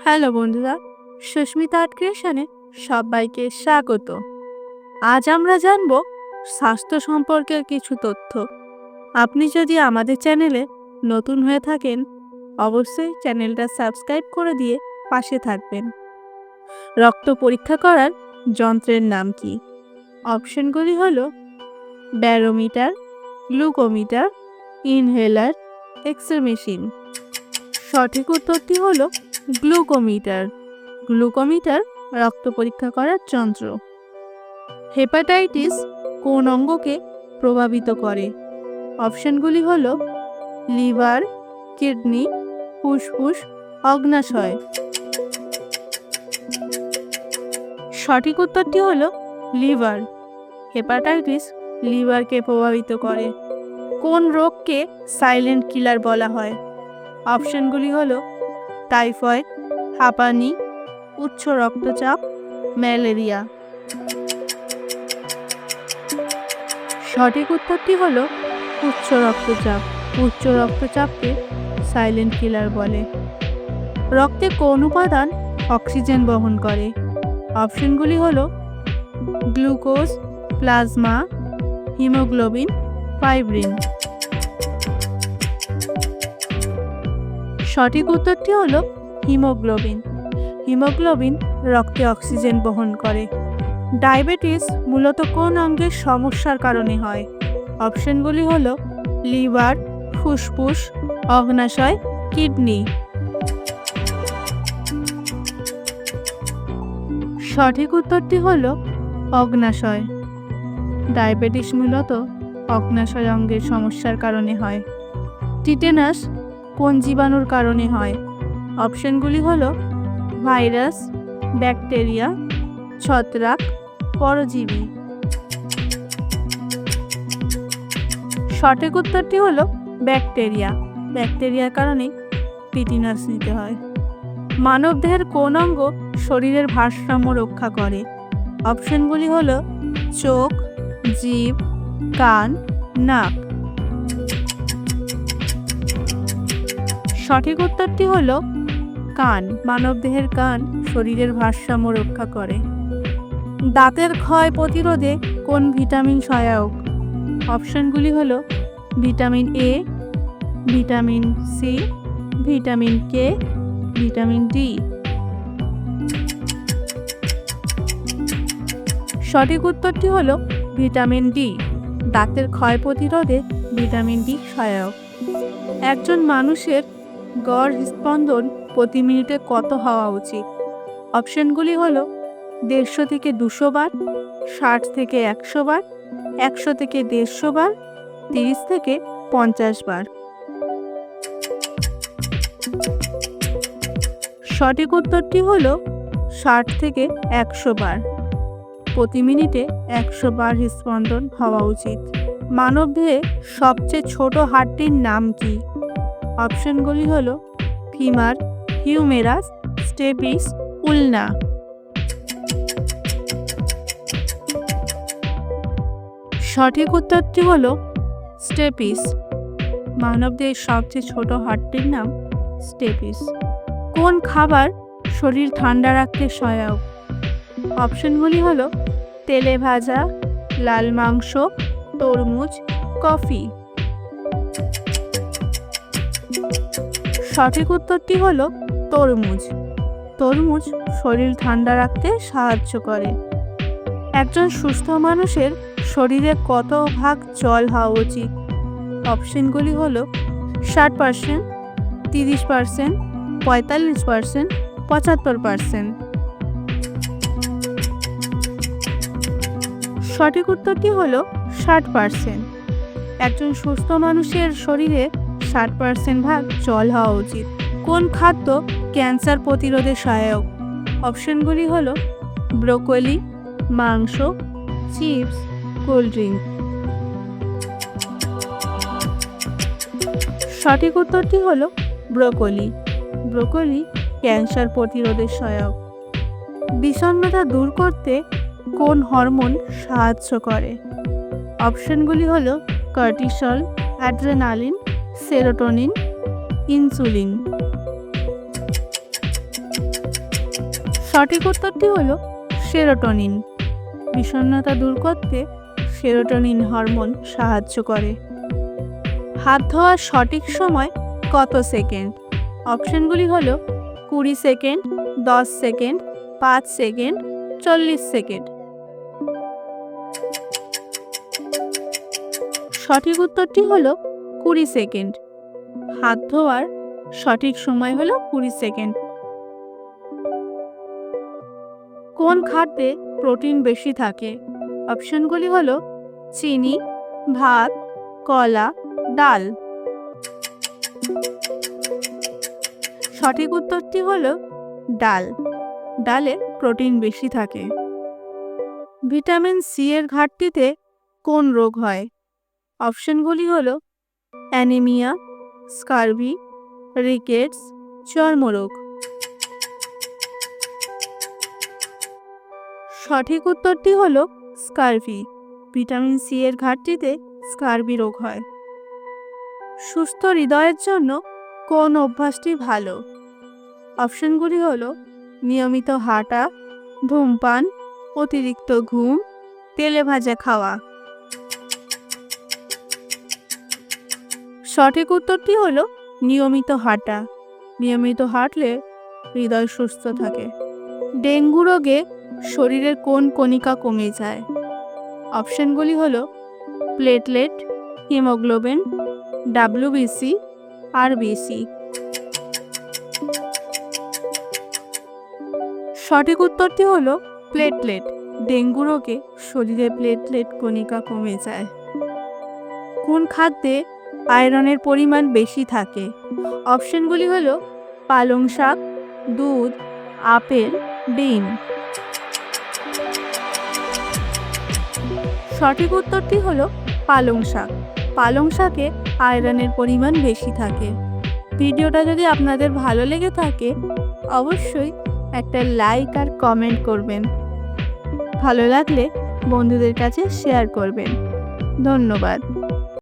Hello বন্ধুরা, Susmita art ক্রিয়েশনে সবাইকে স্বাগত। আজ আমরা জানব স্বাস্থ্য সম্পর্কের কিছু তথ্য। আপনি যদি আমাদের চ্যানেলে নতুন হয়ে থাকেন, অবশ্যই চ্যানেলটা সাবস্ক্রাইব করে দিয়ে পাশে থাকবেন। রক্ত পরীক্ষা করার যন্ত্রের নাম কি? অপশনগুলি হলো barometer, glucometer, inhaler, X-ray machine. সঠিক উত্তরটি হলো গ্লুকোমিটার। গ্লুকোমিটার রক্ত পরীক্ষা করার যন্ত্র। হেপাটাইটিস কোন অঙ্গকে প্রভাবিত করে? অপশনগুলি হলো লিভার, কিডনি, ফুসফুস, অগ্ন্যাশয়। সঠিক উত্তরটি হলো লিভার। হেপাটাইটিস লিভারকে প্রভাবিত করে। কোন রোগকে সাইলেন্ট কিলার বলা হয়? অপশনগুলি হলো টাইফয়েড, হাঁপানি, উচ্চ রক্তচাপ, ম্যালেরিয়া। সঠিক উত্তরটি হলো উচ্চ রক্তচাপ। উচ্চ রক্তচাপকে সাইলেন্ট কিলার বলে। রক্তে কোন উপাদান অক্সিজেন বহন করে? অপশনগুলি হলো গ্লুকোজ, প্লাজমা, হিমোগ্লোবিন, ফাইব্রিন। সঠিক উত্তরটি হলো হিমোগ্লোবিন। হিমোগ্লোবিন রক্তে অক্সিজেন বহন করে। ডায়াবেটিস মূলত কোন অঙ্গের সমস্যার কারণে হয়? অপশনগুলি হলো লিভার, ফুসফুস, অগ্ন্যাশয়, কিডনি। সঠিক উত্তরটি হলো অগ্ন্যাশয়। ডায়াবেটিস মূলত অগ্ন্যাশয় অঙ্গের সমস্যার কারণে হয়। টিটেনাস কোন জীবাণুর কারণে হয়? অপশনগুলি হলো ভাইরাস, ব্যাকটেরিয়া, ছত্রাক, পরজীবী। সঠিক উত্তরটি হলো ব্যাকটেরিয়া। ব্যাকটেরিয়ার কারণে টিটেনাস নিতে হয়। মানবদেহের কোন অঙ্গ শরীরের ভারসাম্য রক্ষা করে? অপশনগুলি হলো চোখ, জিভ, কান, নাক। সঠিক উত্তরটি হলো কান। মানবদেহের কান শরীরের ভারসাম্য রক্ষা করে। দাঁতের ক্ষয় প্রতিরোধে কোন ভিটামিন সহায়ক? অপশনগুলি হলো vitamin A, vitamin C, vitamin K, vitamin D. সঠিক উত্তরটি হলো ভিটামিন ডি। দাঁতের ক্ষয় প্রতিরোধে ভিটামিন ডি সহায়ক। একজন মানুষের গড় স্পন্দন প্রতি মিনিটে কত হওয়া উচিত? অপশনগুলি হলো 150 থেকে 200 বার, 60 থেকে 100 বার, 100 থেকে 150 বার, 30 থেকে 50 বার। সঠিক উত্তরটি হলো 60 থেকে 100 বার। প্রতি মিনিটে 100 বার হৃদস্পন্দন হওয়া উচিত। মানবদেহে সবচেয়ে ছোট হাড়টির নাম কি? অপশনগুলি হলো ফিমার, হিউমেরাস, স্টেপিস, উলনা। সঠিক উত্তরটি হলো স্টেপিস। মানবদেহের সবচেয়ে ছোট হাড়টির নাম স্টেপিস। কোন খাবার শরীর ঠান্ডা রাখতে সহায়ক? অপশনগুলি হলো তেলে ভাজা, লাল মাংস, তরমুজ, কফি। সঠিক উত্তরটি হলো তরমুজ। তরমুজ শরীর ঠান্ডা রাখতে সাহায্য করে। একজন সুস্থ মানুষের শরীরে কত ভাগ জল হওয়া উচিত? অপশনগুলি হলো 60%, 30%, 45%, 75%। সঠিক উত্তরটি হলো 60%। একজন সুস্থ মানুষের শরীরে 60% ভাগ জল হওয়া উচিত। কোন খাদ্য ক্যান্সার প্রতিরোধে সহায়ক? অপশনগুলি হলো ব্রোকলি, মাংস, চিপস, কোল্ড ড্রিঙ্ক। সঠিক উত্তরটি হলো ব্রোকলি। ব্রোকলি ক্যান্সার প্রতিরোধে সহায়ক। বিষণ্ণতা দূর করতে কোন হরমোন সাহায্য করে? অপশনগুলি হলো কর্টিসল, অ্যাড্রেনালিন, সেরোটোনিন, ইনসুলিন। সঠিক উত্তরটি হলো সেরোটোনিন। বিষণ্ণতা দূর করতে সেরোটোনিন হরমোন সাহায্য করে। হাত ধোয়ার সঠিক সময় কত সেকেন্ড? অপশনগুলি হলো 20 সেকেন্ড, 10 সেকেন্ড, 5 সেকেন্ড, 40 সেকেন্ড। সঠিক উত্তরটি হলো 20 সেকেন্ড। হাত ধোয়ার সঠিক সময় হলো 20 সেকেন্ড। কোন খাদ্যে প্রোটিন বেশি থাকে? অপশনগুলি হলো চিনি, ভাত, কলা, ডাল। সঠিক উত্তরটি হলো ডাল। ডালে প্রোটিন বেশি থাকে। ভিটামিন সি এর ঘাটতিতে কোন রোগ হয়? অপশনগুলি হলো অ্যানিমিয়া, স্কারভি, রিকেটস, চর্মরোগ। সঠিক উত্তরটি হলো স্কারভি। ভিটামিন সি এর ঘাটতিতে স্কারভি রোগ হয়। সুস্থ হৃদয়ের জন্য কোন অভ্যাসটি ভালো? অপশনগুলি হলো নিয়মিত হাঁটা, ধূমপান, অতিরিক্ত ঘুম, তেলে ভাজা খাওয়া। সঠিক উত্তরটি হলো নিয়মিত হাঁটা। নিয়মিত হাঁটলে হৃদয় সুস্থ থাকে। ডেঙ্গু রোগে শরীরের কোন কণিকা কমে যায়? অপশনগুলি হলো প্লেটলেট, হিমোগ্লোবিন, ডাব্লিউবিসি, আরবিসি। সঠিক উত্তরটি হলো প্লেটলেট। ডেঙ্গু রোগে শরীরে প্লেটলেট কণিকা কমে যায়। কোন খাদ্যে আয়রনের পরিমাণ বেশি থাকে? অপশনগুলি হলো পালং শাক, দুধ, আপেল, ডিম। সঠিক উত্তরটি হলো পালং শাক। পালং শাকে আয়রনের পরিমাণ বেশি থাকে। ভিডিওটা যদি আপনাদের ভালো লেগে থাকে অবশ্যই একটা লাইক আর কমেন্ট করবেন। ভালো লাগলে বন্ধুদের কাছে শেয়ার করবেন। ধন্যবাদ।